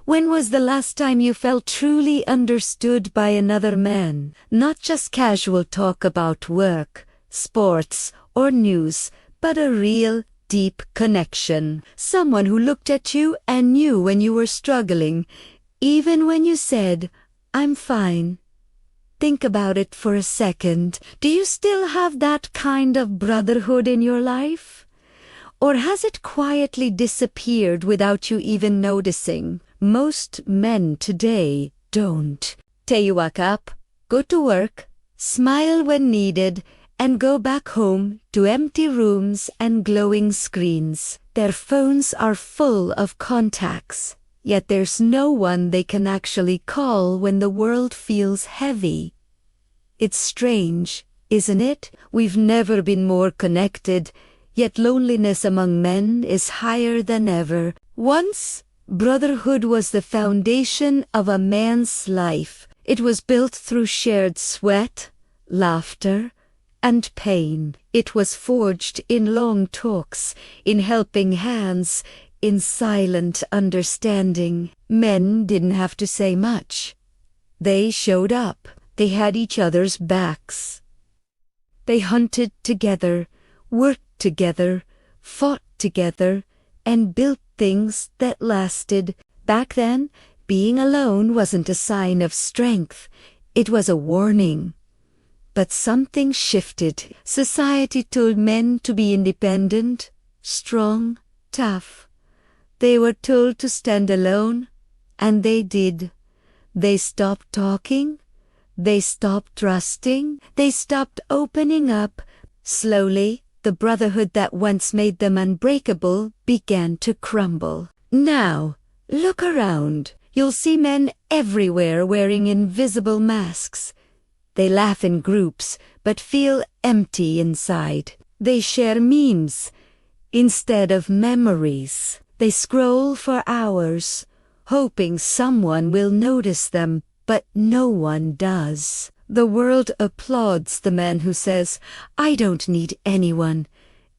When was the last time you felt truly understood by another man? Not just casual talk about work, sports, or news, but a real, deep connection. Someone who looked at you and knew when you were struggling, even when you said, "I'm fine." Think about it for a second. Do you still have that kind of brotherhood in your life? Or has it quietly disappeared without you even noticing? Most men today don't. They wake up, go to work, smile when needed, and go back home to empty rooms and glowing screens. Their phones are full of contacts, yet there's no one they can actually call when the world feels heavy. It's strange, isn't it? We've never been more connected, yet loneliness among men is higher than ever. Once, brotherhood was the foundation of a man's life. It was built through shared sweat, laughter, and pain. It was forged in long talks, in helping hands, in silent understanding. Men didn't have to say much. They showed up. They had each other's backs. They hunted together, worked together, fought together, and built things that lasted. Back then, being alone wasn't a sign of strength. It was a warning. But something shifted. Society told men to be independent, strong, tough. They were told to stand alone, and they did. They stopped talking. They stopped trusting. They stopped opening up. Slowly, the brotherhood that once made them unbreakable began to crumble. Now, look around. You'll see men everywhere wearing invisible masks. They laugh in groups, but feel empty inside. They share memes instead of memories. They scroll for hours, hoping someone will notice them, but no one does. The world applauds the man who says, "I don't need anyone."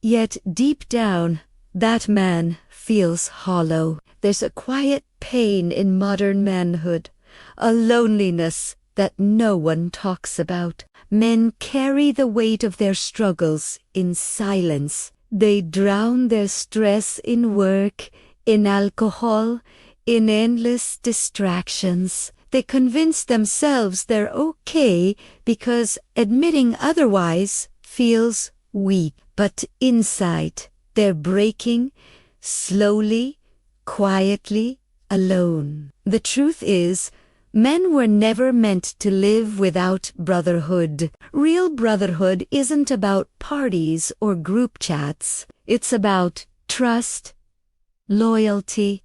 Yet deep down, that man feels hollow. There's a quiet pain in modern manhood, a loneliness that no one talks about. Men carry the weight of their struggles in silence. They drown their stress in work, in alcohol, in endless distractions. They convince themselves they're okay because admitting otherwise feels weak. But inside, they're breaking, slowly, quietly, alone. The truth is, men were never meant to live without brotherhood. Real brotherhood isn't about parties or group chats. It's about trust, loyalty,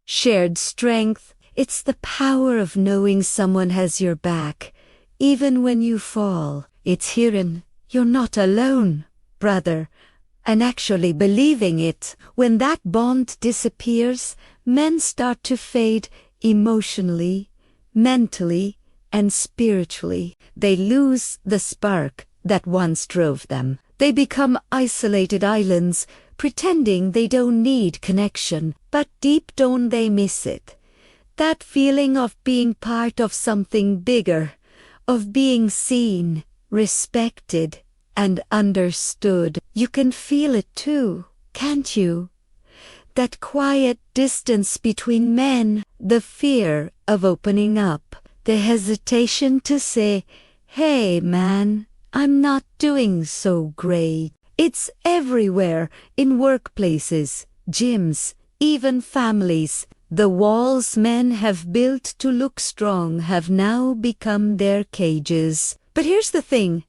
shared strength. It's the power of knowing someone has your back, even when you fall. It's hearing, "You're not alone, brother," and actually believing it. When that bond disappears, men start to fade emotionally, mentally, and spiritually. They lose the spark that once drove them. They become isolated islands, pretending they don't need connection, but deep down they miss it. That feeling of being part of something bigger, of being seen, respected, and understood. You can feel it too, can't you? That quiet distance between men, the fear of opening up, the hesitation to say, "Hey man, I'm not doing so great." It's everywhere, in workplaces, gyms, even families. The walls men have built to look strong have now become their cages. But here's the thing.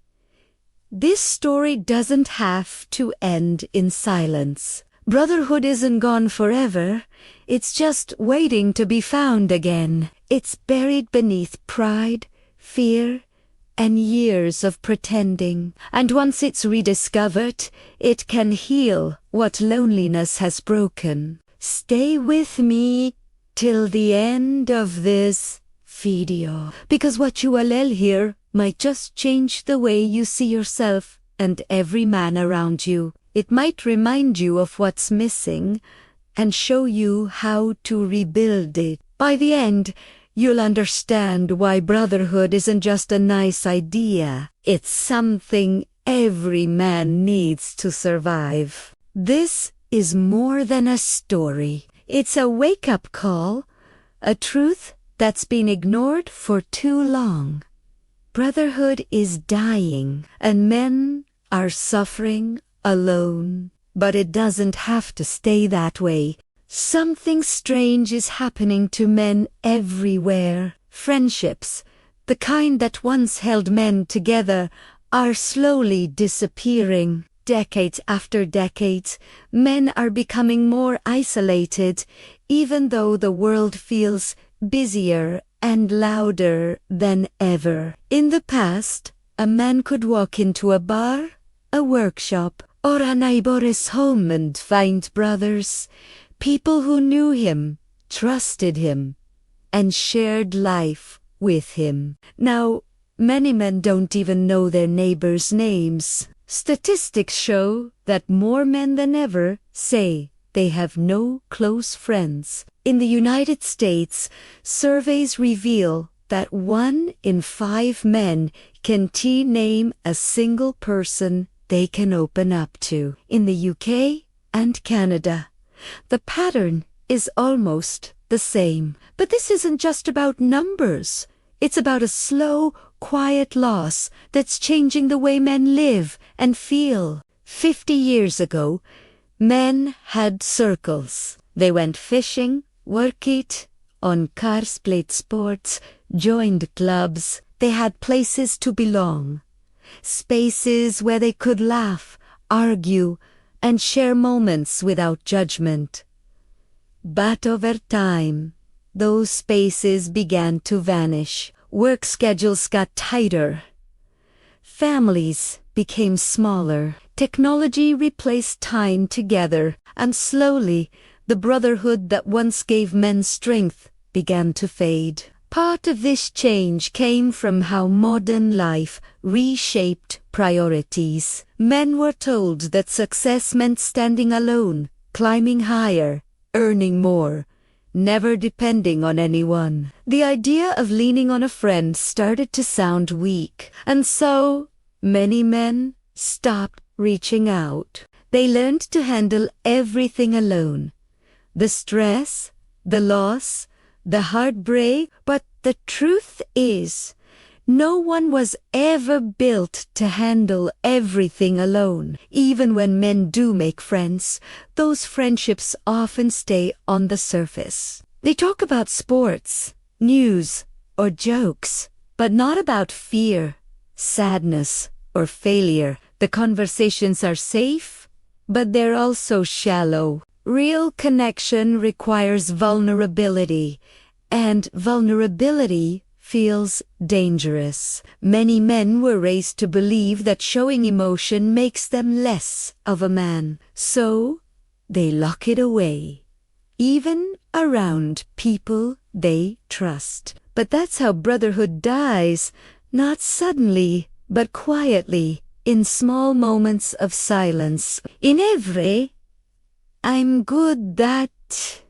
This story doesn't have to end in silence. Brotherhood isn't gone forever. It's just waiting to be found again. It's buried beneath pride, fear, and years of pretending. And once it's rediscovered, it can heal what loneliness has broken. Stay with me till the end of this video, because what you will hear might just change the way you see yourself and every man around you. It might remind you of what's missing and show you how to rebuild it. By the end, you'll understand why brotherhood isn't just a nice idea. It's something every man needs to survive. This is more than a story. It's a wake-up call, a truth that's been ignored for too long. Brotherhood is dying, and men are suffering alone. But it doesn't have to stay that way. Something strange is happening to men everywhere. Friendships, the kind that once held men together, are slowly disappearing. Decades after decades, men are becoming more isolated, even though the world feels busier and louder than ever. In the past, a man could walk into a bar, a workshop, or a neighbor's home and find brothers, people who knew him, trusted him, and shared life with him. Now, many men don't even know their neighbors' names. Statistics show that more men than ever say they have no close friends. In the United States, surveys reveal that 1 in 5 men can't name a single person they can open up to. In the UK and Canada, the pattern is almost the same. But this isn't just about numbers. It's about a slow, quiet loss that's changing the way men live and feel. 50 years ago, men had circles. They went fishing, worked on cars, played sports, joined clubs. They had places to belong. Spaces where they could laugh, argue, and share moments without judgment. But over time, those spaces began to vanish. Work schedules got tighter. Families became smaller. Technology replaced time together, and slowly, the brotherhood that once gave men strength began to fade. Part of this change came from how modern life reshaped priorities. Men were told that success meant standing alone, climbing higher, earning more, never depending on anyone. The idea of leaning on a friend started to sound weak, and so many men stopped reaching out. They learned to handle everything alone. The stress, the loss, the heartbreak. But the truth is, no one was ever built to handle everything alone. Even when men do make friends, those friendships often stay on the surface. They talk about sports, news, or jokes, but not about fear, sadness, or failure. The conversations are safe, but they're also shallow. Real connection requires vulnerability, and vulnerability feels dangerous. Many men were raised to believe that showing emotion makes them less of a man, so they lock it away, even around people they trust. But that's how brotherhood dies, not suddenly, but quietly, in small moments of silence. In every "I'm good" that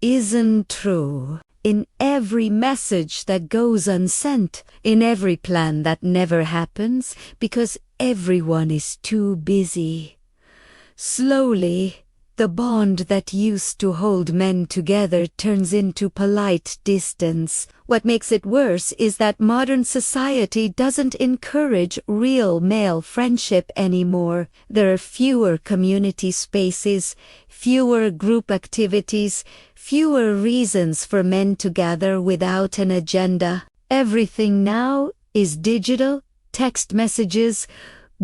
isn't true. In every message that goes unsent, in every plan that never happens because everyone is too busy. Slowly, the bond that used to hold men together turns into polite distance. What makes it worse is that modern society doesn't encourage real male friendship anymore. There are fewer community spaces, fewer group activities, fewer reasons for men to gather without an agenda. Everything now is digital, text messages,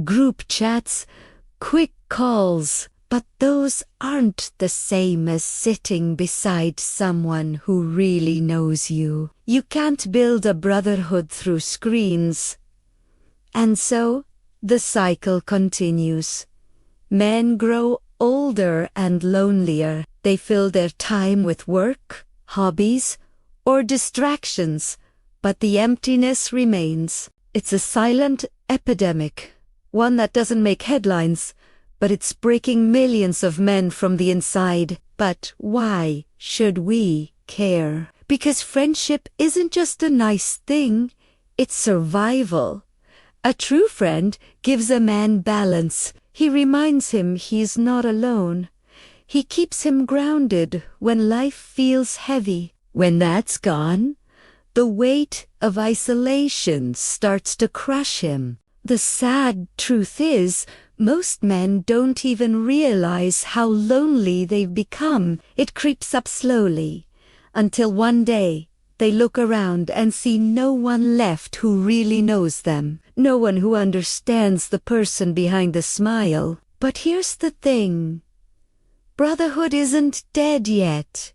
group chats, quick calls. But those aren't the same as sitting beside someone who really knows you. You can't build a brotherhood through screens. And so, the cycle continues. Men grow older and lonelier. They fill their time with work, hobbies, or distractions, but the emptiness remains. It's a silent epidemic, one that doesn't make headlines, but it's breaking millions of men from the inside. But why should we care? Because friendship isn't just a nice thing, it's survival. A true friend gives a man balance. He reminds him he's not alone. He keeps him grounded when life feels heavy. When that's gone, the weight of isolation starts to crush him. The sad truth is, most men don't even realize how lonely they've become. It creeps up slowly, until one day they look around and see no one left who really knows them. No one who understands the person behind the smile. But here's the thing. Brotherhood isn't dead yet.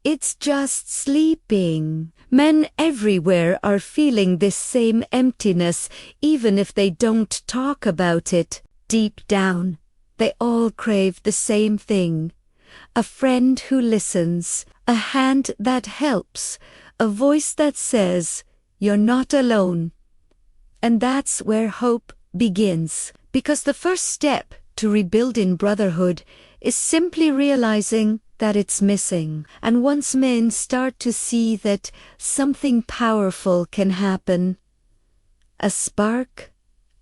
It's just sleeping. Men everywhere are feeling this same emptiness, even if they don't talk about it. Deep down, they all crave the same thing. A friend who listens, a hand that helps, a voice that says, "You're not alone." And that's where hope begins. Because the first step to rebuilding brotherhood is simply realizing that it's missing. And once men start to see that something powerful can happen, a spark,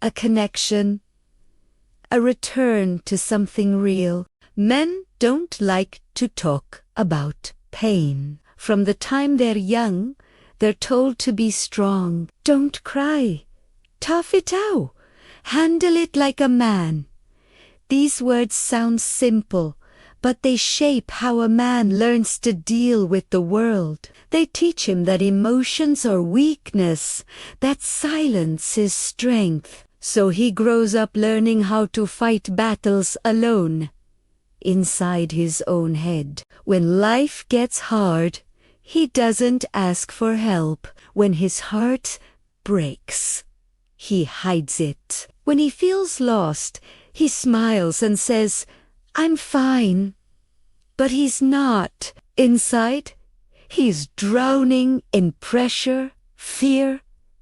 a connection, a return to something real. Men don't like to talk about pain. From the time they're young, they're told to be strong. Don't cry. Tough it out. Handle it like a man. These words sound simple, but they shape how a man learns to deal with the world. They teach him that emotions are weakness, that silence is strength. So he grows up learning how to fight battles alone, inside his own head. When life gets hard, he doesn't ask for help. When his heart breaks, he hides it. When he feels lost, he smiles and says, "I'm fine." But he's not. Inside, he's drowning in pressure, fear,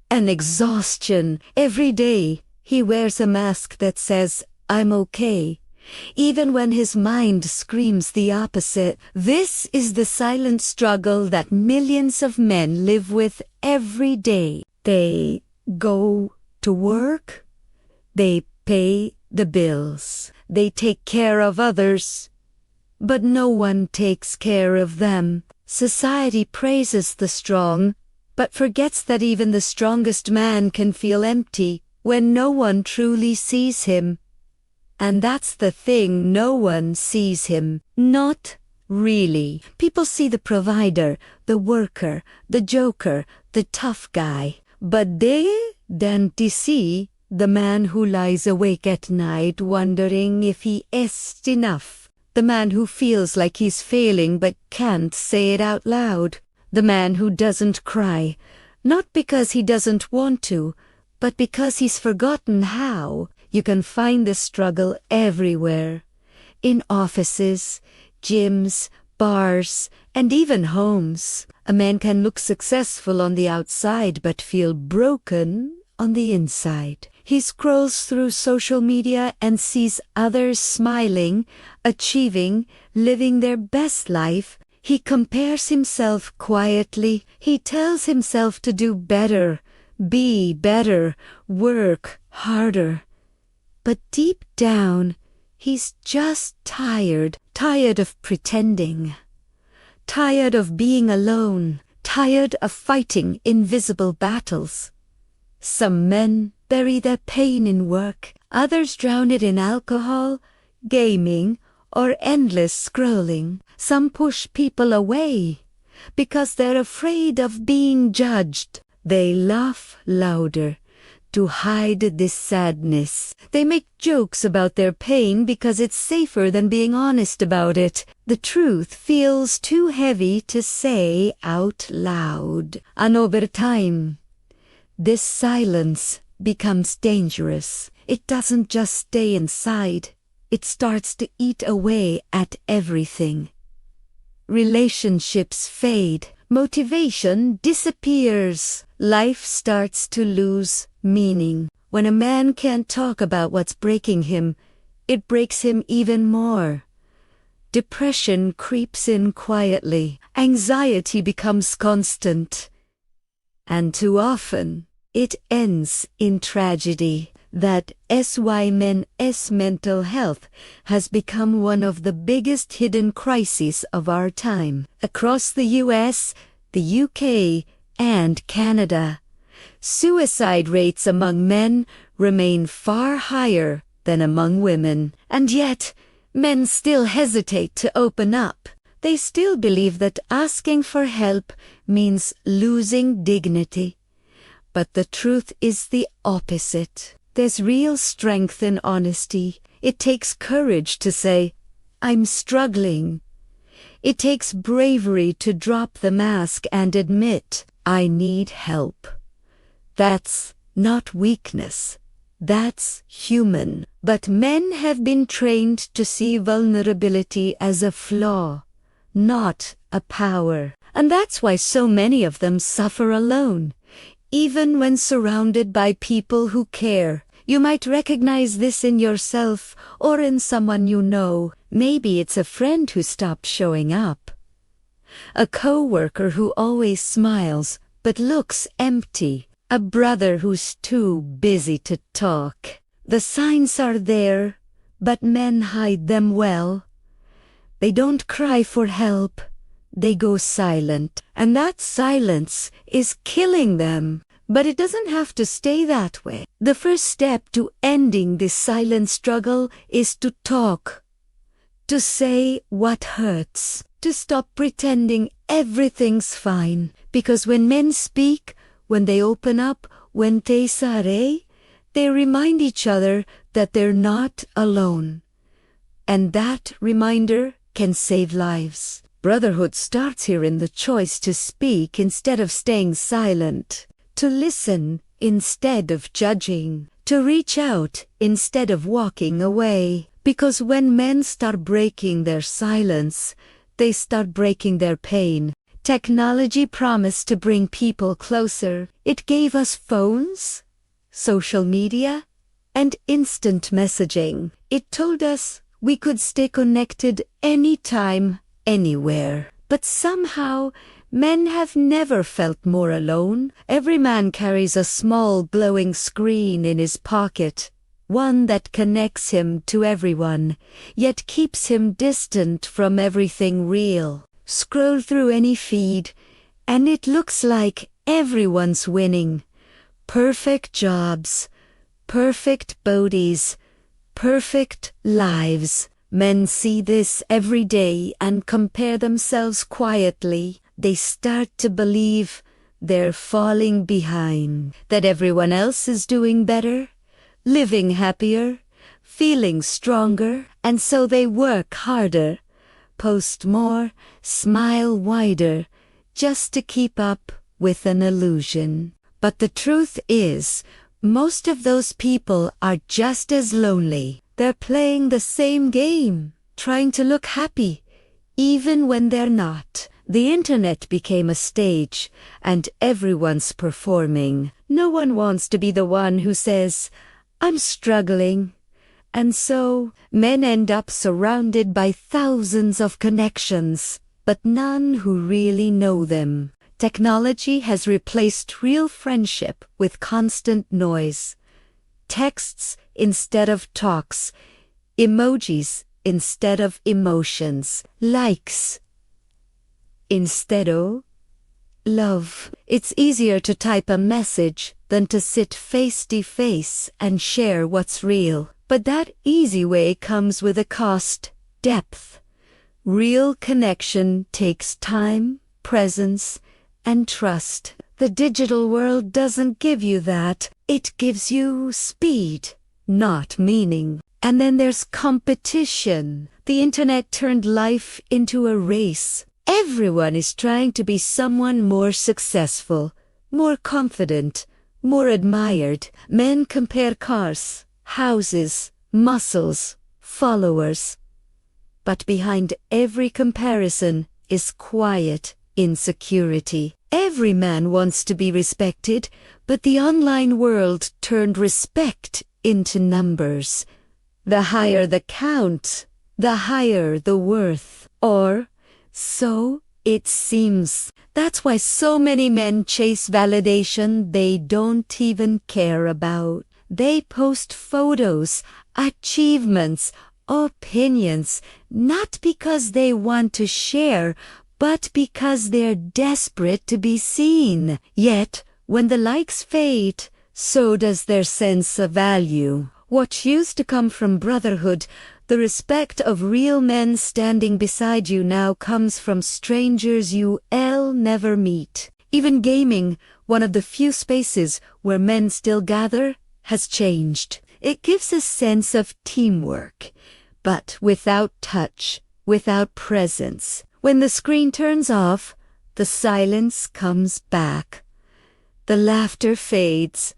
and exhaustion. Every day, he wears a mask that says, "I'm okay," even when his mind screams the opposite. This is the silent struggle that millions of men live with every day. They go to work, they pay the bills, they take care of others, but no one takes care of them. Society praises the strong, but forgets that even the strongest man can feel empty when no one truly sees him. And that's the thing, no one sees him. Not really. People see the provider, the worker, the joker, the tough guy. But they don't see the man who lies awake at night wondering if he is enough. The man who feels like he's failing but can't say it out loud. The man who doesn't cry, not because he doesn't want to, but because he's forgotten how. You can find this struggle everywhere. In offices, gyms, bars, and even homes. A man can look successful on the outside but feel broken on the inside. He scrolls through social media and sees others smiling, achieving, living their best life. He compares himself quietly. He tells himself to do better, be better, work harder. But deep down, he's just tired of pretending, tired of being alone, tired of fighting invisible battles. Some men bury their pain in work, others drown it in alcohol, gaming, or endless scrolling. Some push people away because they're afraid of being judged. They laugh louder to hide this sadness. They make jokes about their pain because it's safer than being honest about it. The truth feels too heavy to say out loud. And over time, this silence becomes dangerous. It doesn't just stay inside. It starts to eat away at everything. Relationships fade. Motivation disappears. Life starts to lose meaning. When a man can't talk about what's breaking him, it breaks him even more. Depression creeps in quietly. Anxiety becomes constant. And too often, it ends in tragedy. That is why men's mental health has become one of the biggest hidden crises of our time. Across the US, the UK, and Canada, suicide rates among men remain far higher than among women. And yet, men still hesitate to open up. They still believe that asking for help means losing dignity. But the truth is the opposite. There's real strength in honesty. It takes courage to say, I'm struggling. It takes bravery to drop the mask and admit, I need help. That's not weakness. That's human. But men have been trained to see vulnerability as a flaw, not a power. And that's why so many of them suffer alone, even when surrounded by people who care. You might recognize this in yourself or in someone you know. Maybe it's a friend who stopped showing up, a coworker who always smiles but looks empty, a brother who's too busy to talk. The signs are there, but men hide them well. They don't cry for help. They go silent, and that silence is killing them. But it doesn't have to stay that way. The first step to ending this silent struggle is to talk, to say what hurts, to stop pretending everything's fine. Because when men speak, when they open up, when they say, they remind each other that they're not alone. And that reminder can save lives. Brotherhood starts here in the choice to speak instead of staying silent, to listen instead of judging, to reach out instead of walking away. Because when men start breaking their silence, they start breaking their pain. Technology promised to bring people closer. It gave us phones, social media, and instant messaging. It told us we could stay connected anytime, anywhere. But somehow, men have never felt more alone. Every man carries a small glowing screen in his pocket, one that connects him to everyone, yet keeps him distant from everything real. Scroll through any feed, and it looks like everyone's winning. Perfect jobs, perfect bodies, perfect lives. Men see this every day and compare themselves quietly. They start to believe they're falling behind, that everyone else is doing better, living happier, feeling stronger, and so they work harder, post more, smile wider, just to keep up with an illusion. But the truth is, most of those people are just as lonely. They're playing the same game, trying to look happy, even when they're not. The internet became a stage, and everyone's performing. No one wants to be the one who says, I'm struggling. And so, men end up surrounded by thousands of connections, but none who really know them. Technology has replaced real friendship with constant noise. Texts instead of talks, emojis instead of emotions, likes instead of love. It's easier to type a message than to sit face to face and share what's real. But that easy way comes with a cost, depth. Real connection takes time, presence, and trust. The digital world doesn't give you that. It gives you speed, not meaning. And then there's competition. The internet turned life into a race. Everyone is trying to be someone more successful, more confident, more admired. Men compare cars, houses, muscles, followers. But behind every comparison is quiet insecurity. Every man wants to be respected, but the online world turned respect into numbers. The higher the count, the higher the worth. Or so it seems. That's why so many men chase validation they don't even care about. They post photos, achievements, opinions, not because they want to share, but because they're desperate to be seen. Yet, when the likes fade, so does their sense of value. What used to come from brotherhood, the respect of real men standing beside you, now comes from strangers you'll never meet. Even gaming, one of the few spaces where men still gather, has changed. It gives a sense of teamwork, but without touch, without presence. When the screen turns off, the silence comes back. The laughter fades,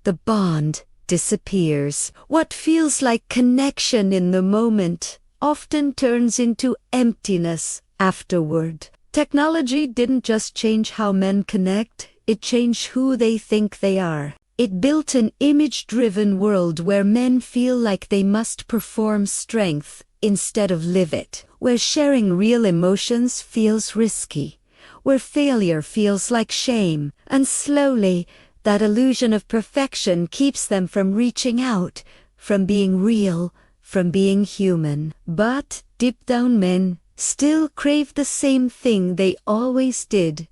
the bond disappears. What feels like connection in the moment often turns into emptiness afterward. Technology didn't just change how men connect, it changed who they think they are. It built an image-driven world where men feel like they must perform strength instead of live it, where sharing real emotions feels risky, where failure feels like shame, and slowly, that illusion of perfection keeps them from reaching out, from being real, from being human. But deep down, men still crave the same thing they always did: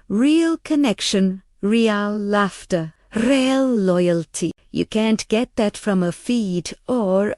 real connection, real laughter, real loyalty. You can't get that from a feed or